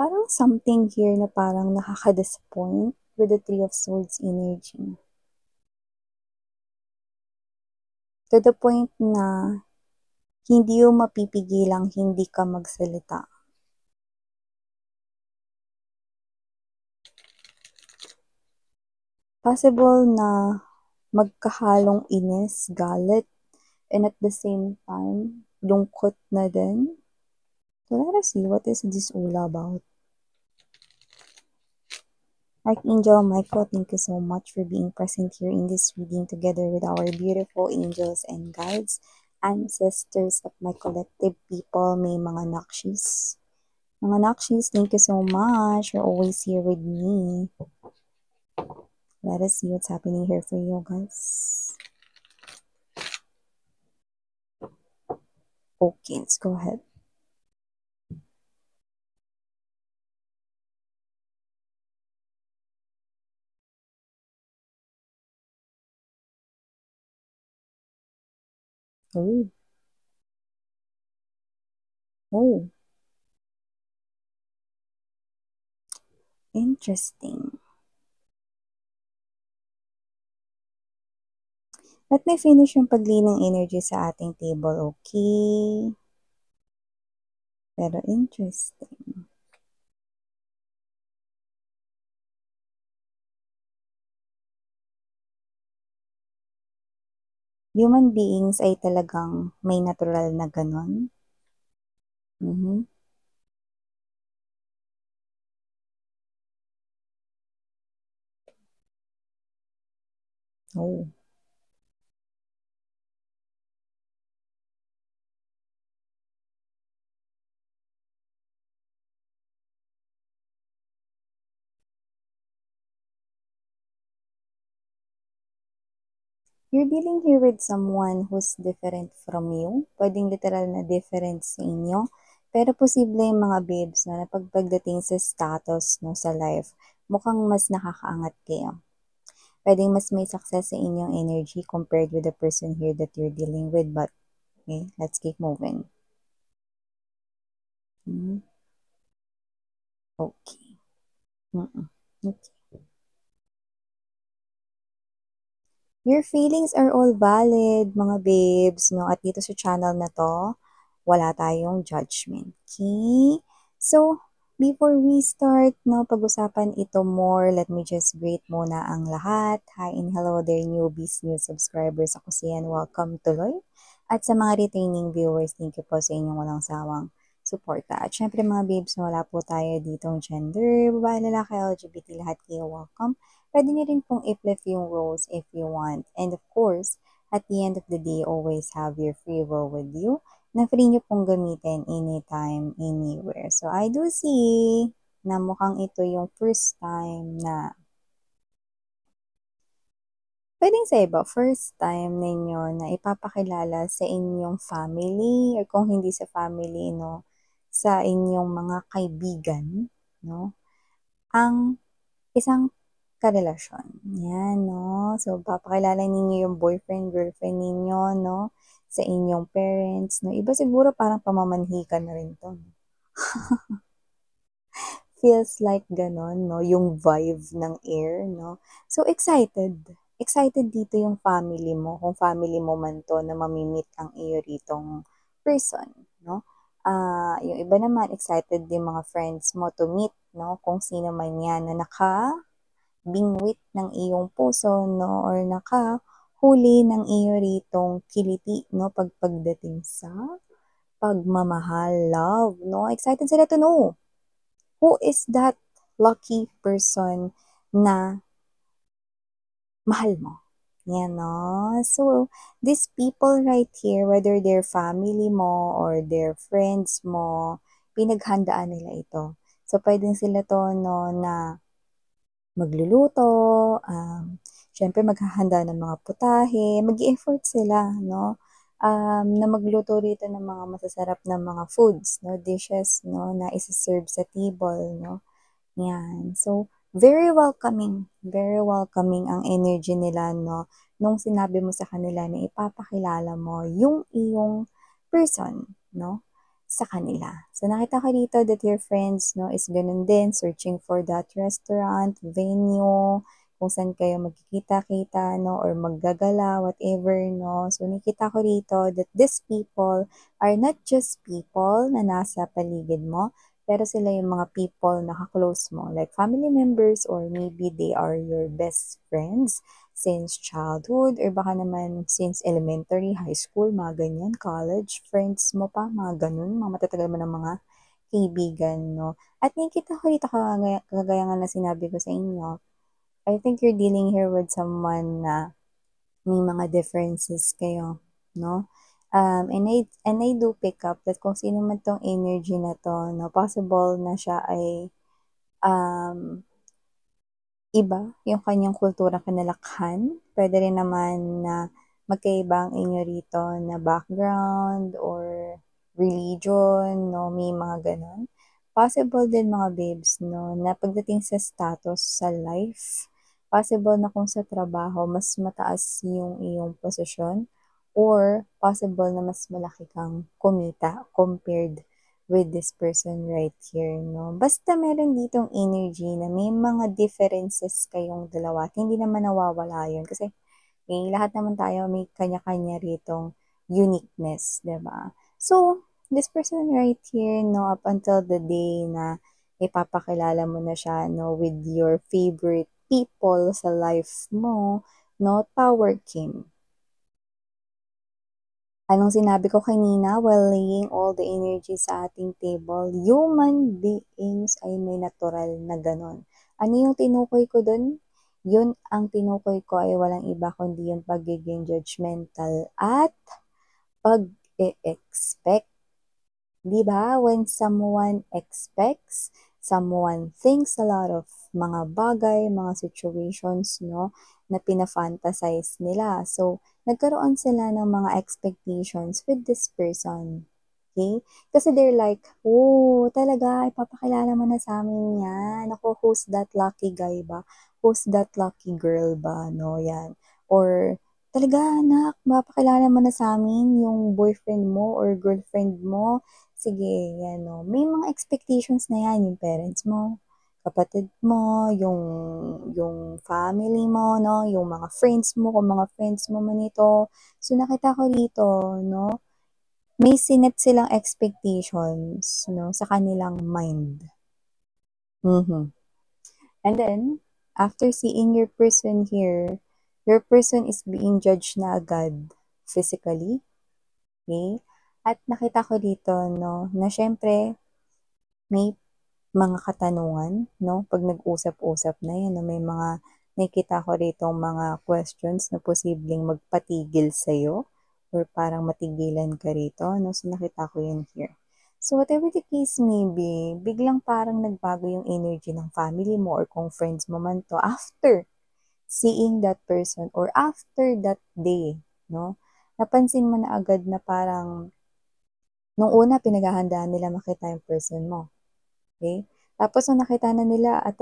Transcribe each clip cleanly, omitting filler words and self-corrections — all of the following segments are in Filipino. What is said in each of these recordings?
Parang something here na parang nakaka-disappoint with the Three of Swords energy. To the point na hindi mo mapipigilang hindi ka magsalita. Possible na magkahalong inis, galit, and at the same time, lungkot na din. So let us see, what is this all about? Archangel Michael, thank you so much for being present here in this reading together with our beautiful angels and guides, ancestors of my collective people, may mga nakshis. Mga nakshis, thank you so much. You're always here with me. Let us see what's happening here for you guys. Okay, let's go ahead. Oh. Oh. Interesting. Let me finish yung pag-lean ng energy sa ating table, okay? Pero interesting. Human beings ay talagang may natural na ganon. Oh. You're dealing here with someone who's different from you. Pwedeng literal na different sa inyo. Pero posible yung mga babes na pagdating sa status no, sa life, mukhang mas nakakaangat kayo. Pwedeng mas may success sa inyong energy compared with the person here that you're dealing with. But, okay, let's keep moving. Okay. Okay. Your feelings are all valid, mga babes, no? At dito sa channel na to, wala tayong judgment. Okay? So, before we start, no, pag-usapan ito more, let me just greet muna ang lahat. Hi and hello there, newbies, new subscribers. Ako si Yan, welcome tuloy. At sa mga retaining viewers, thank you po sa inyong walang sawang suporta. At syempre mga babes, wala po tayo ditong gender, babae, lalaki, LGBT, lahat kayo welcome. Pwede nyo rin pong i-flip yung roles if you want. And of course, at the end of the day, always have your free will with you na free nyo pong gamitin anytime, anywhere. So, I do see na mukhang ito yung first time na pwedeng sa iba, first time ninyo na ipapakilala sa inyong family or kung hindi sa family, no, sa inyong mga kaibigan, no, ang isang karelasyon. Yan, no? So, papakilala ninyo yung boyfriend, girlfriend ninyo, no? Sa inyong parents, no? Iba siguro parang pamamanhikan na rin to. Feels like ganon, no? Yung vibe ng air, no? So, excited. Excited dito yung family mo. Kung family mo man to na mamimit ang iyo ritong person, no? Yung iba naman, excited din mga friends mo to meet, no? Kung sino man yan na bingwit ng iyong puso, no? Or nakahuli ng iyo ritong kiliti, no? Pagdating sa pagmamahal, love, no? Excited sila to know who is that lucky person na mahal mo. Yan, no? So, these people right here, whether they're family mo or their friends mo, pinaghandaan nila ito. So, pwedeng sila to, no, na magluluto, syempre maghahanda ng mga putahe, mag-effort sila, no? Na magluto rito ng mga masasarap na mga foods, no? Dishes, no? Na isa-serve sa table, no? Yan. So, very welcoming ang energy nila, no? Nung sinabi mo sa kanila na ipapakilala mo yung iyong person, no? sa kanila. So, nakita ko dito that your friends, no, is ganun din, searching for that restaurant, venue, kung saan kayo magkikita-kita, no, or maggagala, whatever, no. So, nakita ko dito that these people are not just people na nasa paligid mo, pero sila yung mga people na ka-close mo, like family members, or maybe they are your best friends since childhood or baka naman since elementary, high school, mga ganyan, college, friends mo pa, mga ganun, mga matatagal mo ng mga kaibigan, no? At nakikita ko dito, kagaya nga na sinabi ko sa inyo, I think you're dealing here with someone na may mga differences kayo, no? And I do pick up that kung sino man tong energy na to, no, possible na siya ay um, iba yung kanyang kulturang kinalakhan. Puwede rin naman na magkaiba ang inyo rito na background or religion 'no, may mga gano'n. Possible din mga babes 'no, na pagdating sa status sa life, possible na kung sa trabaho mas mataas yung iyong posisyon or possible na mas malaki kang kumita compared with this person right here, no? Basta meron ditong energy na may mga differences kayong dalawa at hindi naman nawawala yun kasi lahat naman tayo may kanya-kanya ritong uniqueness, 'di ba? So, this person right here, no, up until the day na ipapakilala mo na siya, no, with your favorite people sa life mo, no, Tower King. Anong sinabi ko kanina while laying all the energy sa ating table, human beings ay may natural na gano'n. Ano yung tinukoy ko dun? Yun ang tinukoy ko ay walang iba kundi yung pagiging judgmental at pag-e-expect. 'Di ba? When someone expects, someone thinks a lot of mga bagay, mga situations, no, na pina-fantasize nila. So, nagkaroon sila ng mga expectations with this person. Okay? Kasi they're like, oh, talaga, ipapakilala mo na sa amin yan. Ako, who's that lucky guy ba? Who's that lucky girl ba? No, yan. Or, talaga, anak, mapakilala mo na sa amin yung boyfriend mo or girlfriend mo. Sige, yan o. May mga expectations na yan, yung parents mo, kapatid mo, yung family mo, no, yung mga friends mo, kung mga friends mo man ito. So, nakita ko dito, no, may sinet silang expectations, no, sa kanilang mind. Mhm. And then, after seeing your person here, your person is being judged na agad physically, okay? At nakita ko dito, no, na syempre, may mga katanungan, no? Pag nag-usap-usap na yan, no? May mga nakikita ko rito mga questions na posibleng magpatigil sa'yo or parang matigilan ka rito, no? So, nakita ko yun here. So, whatever the case may be, biglang parang nagbago yung energy ng family mo or kung friends mo man to after seeing that person or after that day, no? Napansin mo na agad na parang nung una pinaghahandaan nila makita yung person mo. Okay? Tapos nung nakita na nila at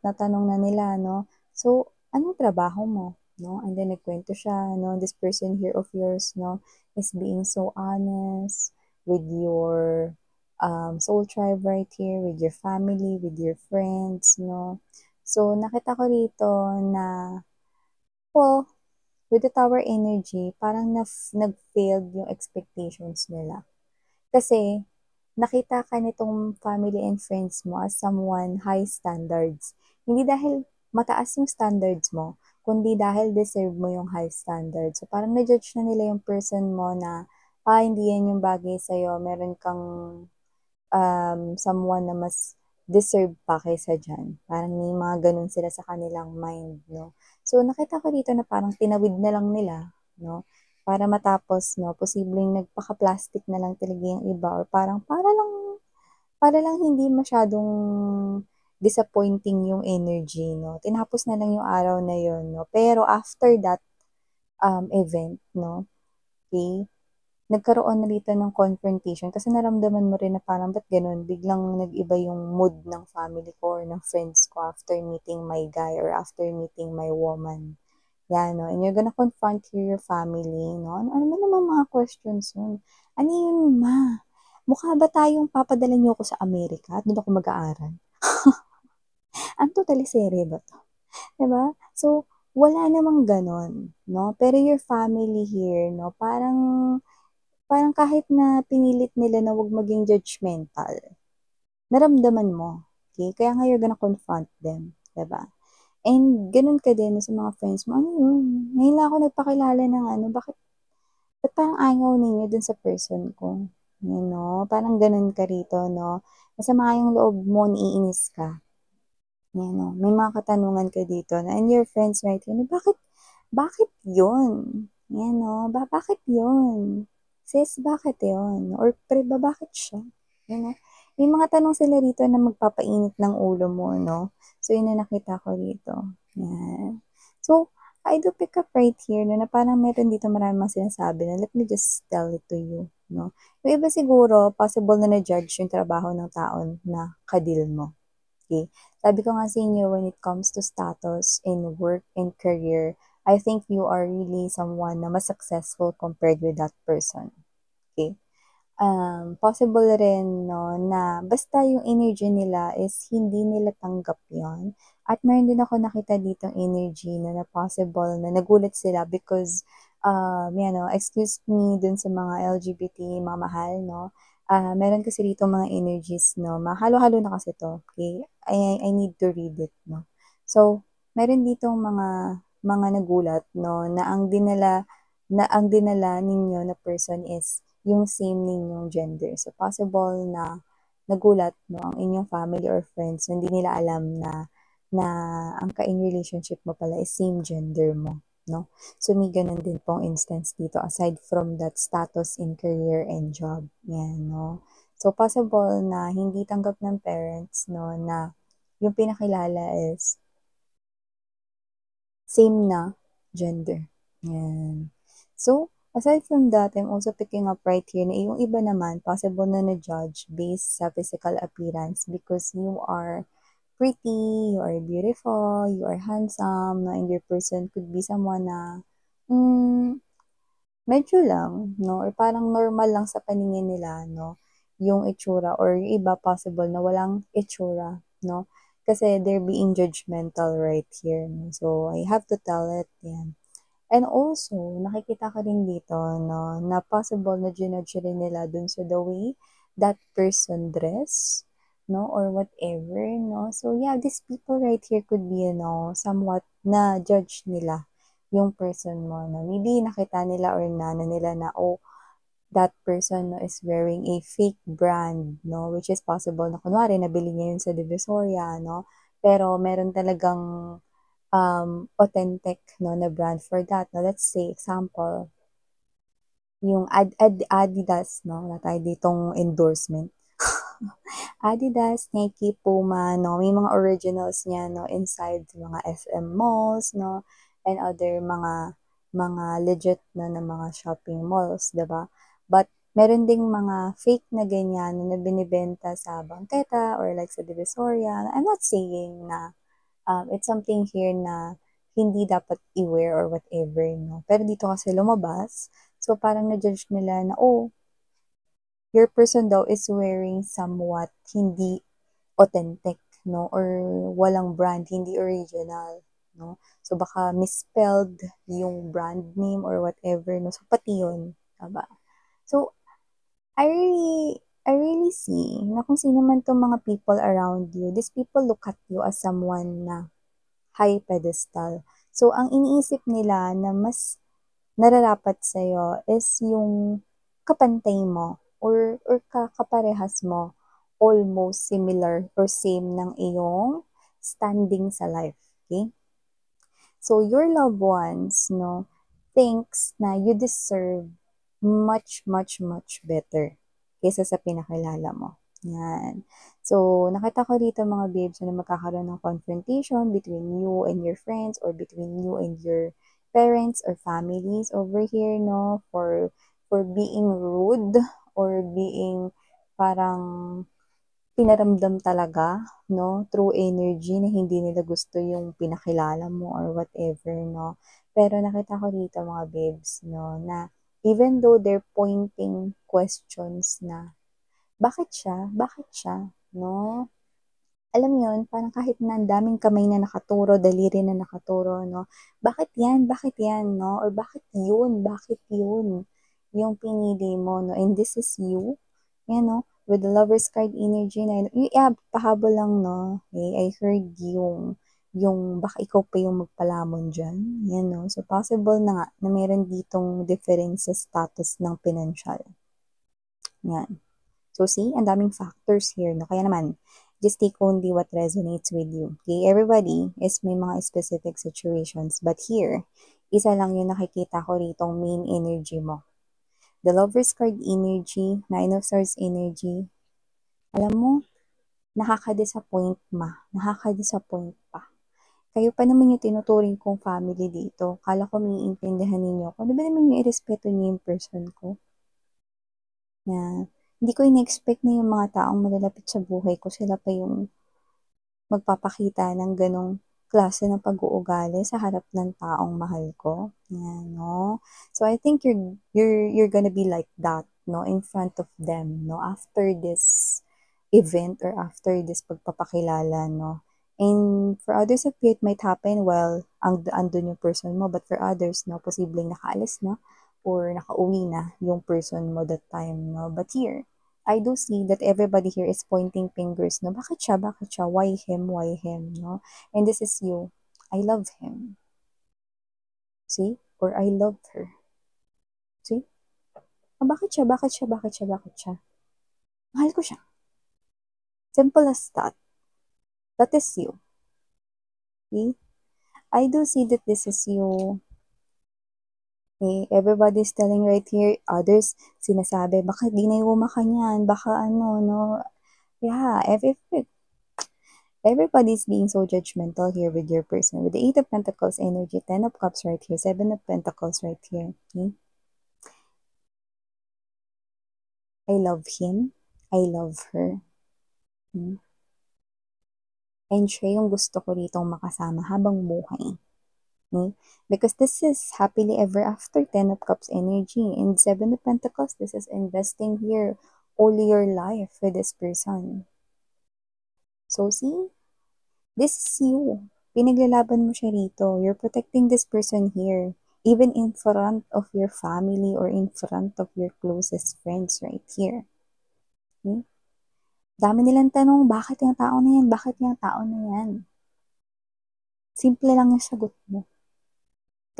natanong na nila, no? So, anong trabaho mo? No? And then nagkwento siya, no? This person here of yours, no, is being so honest with your soul tribe right here, with your family, with your friends, no? So, nakita ko rito na, well, with the tower energy, parang nag-failed yung expectations nila. Kasi, nakita ka nitong family and friends mo as someone high standards. Hindi dahil mataas yung standards mo, kundi dahil deserve mo yung high standards. So, parang na-judge na nila yung person mo na, hindi yan yung bagay sa'yo. Meron kang someone na mas deserve pa kaysa dyan. Parang may mga ganun sila sa kanilang mind, no? So, nakita ko dito na parang tinawid na lang nila, no? Para matapos, no, posibleng nagpaka-plastic na lang talaga yung iba or parang para lang hindi masyadong disappointing yung energy, no? Tinapos na lang yung araw na yun, no? Pero after that event, no, okay, nagkaroon na dito ng confrontation kasi naramdaman mo rin na parang ba't ganun, biglang nag-iba yung mood ng family ko or ng friends ko after meeting my guy or after meeting my woman. Yan, no? And you're gonna confront here your family, no? Ano man naman mga questions yun? Ano yun, ma? mukha ba tayong papadala niyo ako sa Amerika at do'n ako mag-aaral? Ang teleserye ba 'to, 'di ba? So, wala namang gano'n, 'no? Pero your family here, 'no, parang parang kahit na pinilit nila na 'wag maging judgmental, naramdaman mo, okey? Kaya nga you're gonna confront them, 'di ba? And gano'n ka din sa mga friends mo, ano 'yun, ngayon lang ako nagpakilala ng ano, ba't parang ayaw ninyo dun sa person ko, you know? Parang gano'n ka rito, 'no? Masama yung loob mo, naiinis ka. Yan, oh, may mga katanungan ka dito na and your friends might say, "Bakit bakit yun?" Yan, oh, "Bakit yun? Sis, bakit yun?" Or pre ba, "Bakit siya?" Yan, oh. May mga tanong sila rito na magpapainit ng ulo mo, 'no? So, yun ang nakita ko rito, yan. So, I do pick up right here 'no, na parang meron dito maraming mga sinasabi na let me just tell it to you, 'no? Yung iba siguro possible na na-judge yung trabaho ng tao na ka-deal mo. Okay. Sabi ko nga sa inyo, when it comes to status in work and career, I think you are really someone na mas successful compared with that person. Okay. Possible rin 'no, na basta yung energy nila is hindi nila tanggap yon. At meron din ako nakita ditong energy na possible na nagulat sila because, yan 'no, excuse me dun sa mga LGBT, mga mahal 'no, meron kasi dito mga energies 'no, halo-halo na kasi 'to, okay? I need to read it 'no. So, meron ditong mga nagulat 'no, na ang dinala ninyo na person is yung same ninyong gender. So, possible na nagulat 'no, ang inyong family or friends na hindi nila alam na ang ka-in relationship mo pala is same gender mo, 'no? So, may gano'n din pong instance dito aside from that status in career and job, 'yan 'no. So, possible na hindi tanggap ng parents 'no, na yung pinakilala is same na gender, 'yan. So, aside from that, I'm also picking up right here na yung iba naman possible na na-judge based sa physical appearance because you are pretty, you are beautiful, you are handsome, no, and your person could be someone na, hmm, medyo lang 'no, or parang normal lang sa paningin nila 'no, yung itsura or yung iba possible na walang itsura 'no, kasi they're being judgmental right here 'no. So, I have to tell it, 'yan. And also, nakikita ko rin dito 'no, na possible na jinudge rin nila dun sa the way that person dress 'no, or whatever 'no. So, yeah, these people right here could be, somewhat na-judge nila yung person mo 'no. Maybe nakita nila or naano nila na, oh, that person 'no is wearing a fake brand 'no, which is possible na kunwari nabili niya yun sa Divisoria 'no, pero meron talagang authentic 'no, na brand for that 'no. Let's say example, yung Adidas 'no, wala tayo ditong endorsement. Adidas, Nike, Puma 'no, may mga originals niya 'no, inside mga SM malls 'no, and other mga legit na mga shopping malls, 'di ba? But meron ding mga fake na ganyan na binebenta sa bangketa or like sa Divisoria. I'm not saying na it's something here na hindi dapat i-wear or whatever 'no. Pero dito kasi lumabas, so parang na-judge nila na, "Oh, your person daw is wearing somewhat hindi authentic 'no, or walang brand, hindi original 'no." So baka misspelled yung brand name or whatever 'no, so pati yun, 'di ba? So I really see na kung sino man 'tong mga people around you, these people look at you as someone na high pedestal. So, ang iniisip nila na mas nararapat sa'yo is yung kapantay mo or kaparehas mo, almost similar or same ng iyong standing sa life, okay? So, your loved ones 'no, thinks na you deserve much, much, much better kaysa sa pinakilala mo, 'yan. So, nakita ko dito mga babes na magkakaroon ng confrontation between you and your friends or between you and your parents or families over here 'no, for being rude or being parang pinaramdam talaga 'no, through energy na hindi nila gusto yung pinakilala mo or whatever 'no. Pero nakita ko dito mga babes 'no, na even though they're pointing questions na Bakit siya? Bakit siya? No? Alam mo yun, parang kahit na ang daming kamay na nakaturo, daliri na nakaturo, no? Bakit yan? Bakit yan, no? Or bakit yun? Bakit yun? Yung pinili mo, no? And this is you, yan, no? With the lover's card energy na, yeah, pahabol lang, no? Okay, I heard yung baka ikaw pa yung magpalamon dyan. Yan, no? So, possible na nga na meron ditong difference sa status ng financial. Yan. So, see, ang daming factors here, no? Kaya naman, just take only what resonates with you. Okay, everybody is may mga specific situations, but here, isa lang yung nakikita ko rito, main energy mo. The Lover's card energy, Nine of Swords energy, alam mo, nakaka-disappoint nakaka-disappoint pa. Kayo pa naman yung tinuturing kong family dito. Kala ko may iintindihan ninyo. Ano ba naman yung irespeto niyo yung person ko? Na hindi ko in-expect na yung mga taong malalapit sa buhay ko, sila pa yung magpapakita ng ganong klase ng pag-uugali sa harap ng taong mahal ko. Yan, no? So, I think you're gonna be like that, no? In front of them, no? After this event or after this pagpapakilala, no? And for others of you, it might happen while andun yung person mo. But for others, no? Posibleng nakaalis na or nakauwi na yung person mo that time, no? But here, I do see that everybody here is pointing fingers, no? Bakit siya? Bakit siya? Why him? Why him? No? And this is you. I love him. See? Or I love her. See? Oh, bakit siya? Bakit siya? Bakit siya? Bakit siya? Mahal ko siya. Simple as that. That is you. See? I do see that this is you. Okay? Everybody's telling right here, others sinasabi, baka di na yung niyan, baka ano, no? Yeah, everybody's being so judgmental here with your person. With the Eight of Pentacles energy, Ten of Cups right here, Seven of Pentacles right here. Okay? I love him. I love her. Okay? And siya yung gusto ko ditong makasama habang buhay. Okay? Because this is happily ever after, Ten of Cups energy. And Seven of Pentacles, this is investing here all your life with this person. So see, this is you. Pinaglalaban mo siya rito. You're protecting this person here. Even in front of your family or in front of your closest friends right here. Okay? Dami nilang tanong, bakit yung tao na yan? Bakit yung tao na yan? Simple lang yung sagot mo.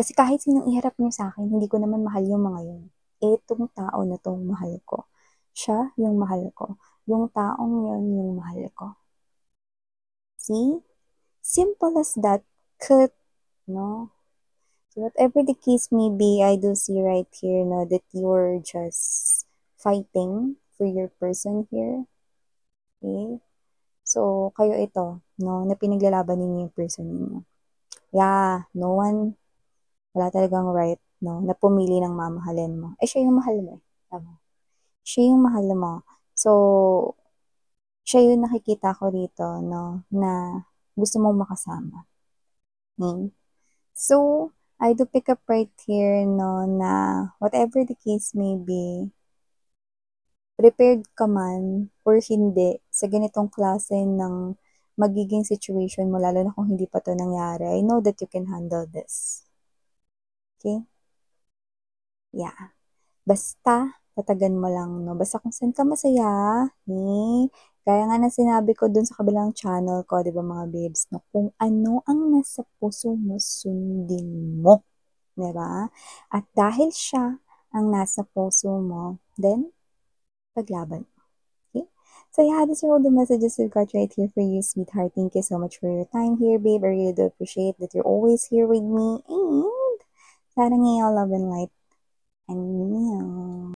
Kasi kahit sinong iharap niyo sa akin, hindi ko naman mahal yung mga yun. Etong tao na tong mahal ko. Siya yung mahal ko. Yung taong yun yung mahal ko. See? Simple as that. Cut. No? So whatever the case may be, I do see right here, no, that you're just fighting for your person here. Okay? So, kayo ito, no, na pinaglalaban ninyo yung person ninyo. Yeah, no one, wala talagang right, no, na pumili ng mamahalin mo. Eh, siya yung mahal mo eh. Tama. Siya yung mahal mo. So, siya yung nakikita ko rito, no, na gusto mong makasama. Okay? So, I do pick up right here, no, na whatever the case may be, prepared ka man or hindi sa ganitong klase ng magiging situation mo, lalo na kung hindi pa to nangyari, I know that you can handle this. Okay? Yeah. Basta, tatagan mo lang, no? Basta kung saan ka masaya, kaya nga na sinabi ko dun sa kabilang channel ko, di ba mga babes, no? Kung ano ang nasa puso mo, sundin mo. Di ba? At dahil siya ang nasa puso mo, then, paglaban. Okay? So yeah, these are all the messages we've got right here for you, sweetheart. Thank you so much for your time here, babe. I really do appreciate that you're always here with me. And sana ngayon, love and light. And meow.